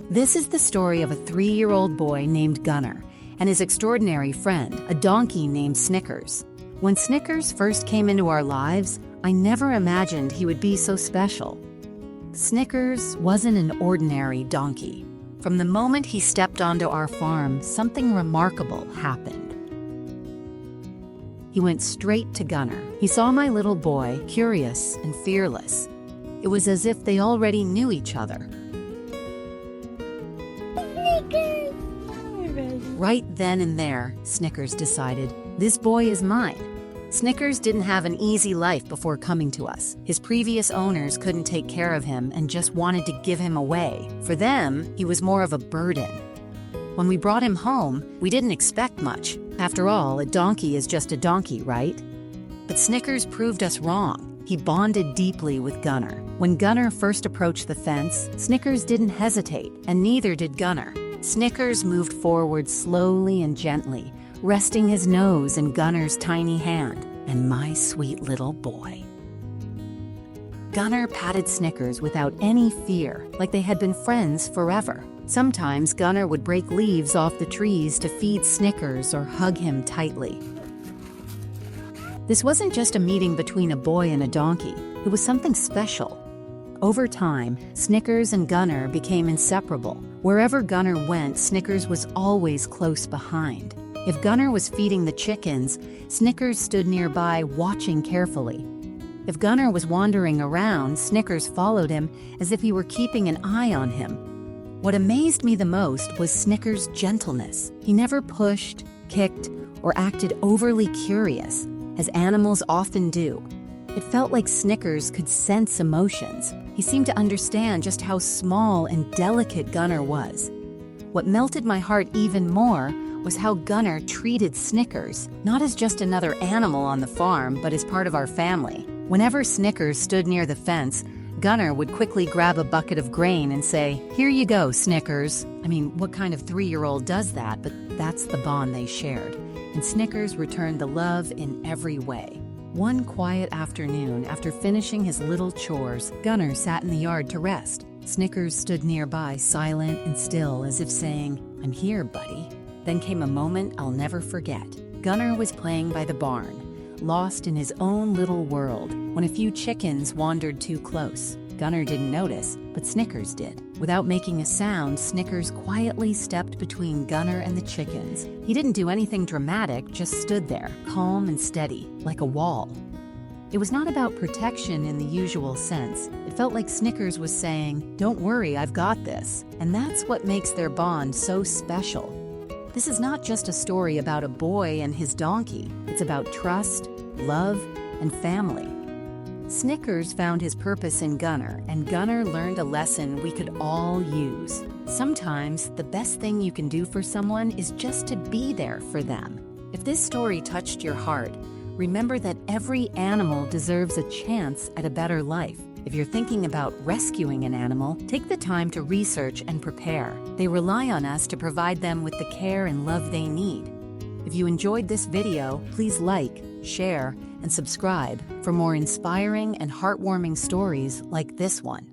This is the story of a 3-year-old boy named Gunnar and his extraordinary friend, a donkey named Snickers. When Snickers first came into our lives, I never imagined he would be so special. Snickers wasn't an ordinary donkey. From the moment he stepped onto our farm, something remarkable happened. He went straight to Gunnar. He saw my little boy, curious and fearless. It was as if they already knew each other. Snickers! Right then and there, Snickers decided, this boy is mine. Snickers didn't have an easy life before coming to us. His previous owners couldn't take care of him and just wanted to give him away. For them, he was more of a burden. When we brought him home, we didn't expect much. After all, a donkey is just a donkey, right? But Snickers proved us wrong. He bonded deeply with Gunnar. When Gunnar first approached the fence, Snickers didn't hesitate, and neither did Gunnar. Snickers moved forward slowly and gently, resting his nose in Gunnar's tiny hand, and my sweet little boy. Gunnar patted Snickers without any fear, like they had been friends forever. Sometimes Gunnar would break leaves off the trees to feed Snickers or hug him tightly. This wasn't just a meeting between a boy and a donkey, it was something special. Over time, Snickers and Gunnar became inseparable. Wherever Gunnar went, Snickers was always close behind. If Gunnar was feeding the chickens, Snickers stood nearby watching carefully. If Gunnar was wandering around, Snickers followed him as if he were keeping an eye on him. What amazed me the most was Snickers' gentleness. He never pushed, kicked, or acted overly curious, as animals often do. It felt like Snickers could sense emotions. He seemed to understand just how small and delicate Gunnar was. What melted my heart even more was how Gunnar treated Snickers, not as just another animal on the farm, but as part of our family. Whenever Snickers stood near the fence, Gunnar would quickly grab a bucket of grain and say, "Here you go, Snickers." I mean, what kind of 3-year-old does that? But that's the bond they shared. And Snickers returned the love in every way. One quiet afternoon, after finishing his little chores, Gunnar sat in the yard to rest. Snickers stood nearby, silent and still, as if saying, "I'm here, buddy." Then came a moment I'll never forget. Gunnar was playing by the barn, lost in his own little world, when a few chickens wandered too close. Gunnar didn't notice, but Snickers did. Without making a sound, Snickers quietly stepped between Gunnar and the chickens. He didn't do anything dramatic, just stood there, calm and steady, like a wall. It was not about protection in the usual sense. It felt like Snickers was saying, "Don't worry, I've got this." And that's what makes their bond so special. This is not just a story about a boy and his donkey. It's about trust, love, and family. Snickers found his purpose in Gunnar, and Gunnar learned a lesson we could all use. Sometimes, the best thing you can do for someone is just to be there for them. If this story touched your heart, remember that every animal deserves a chance at a better life. If you're thinking about rescuing an animal, take the time to research and prepare. They rely on us to provide them with the care and love they need. If you enjoyed this video, please like, share, and subscribe for more inspiring and heartwarming stories like this one.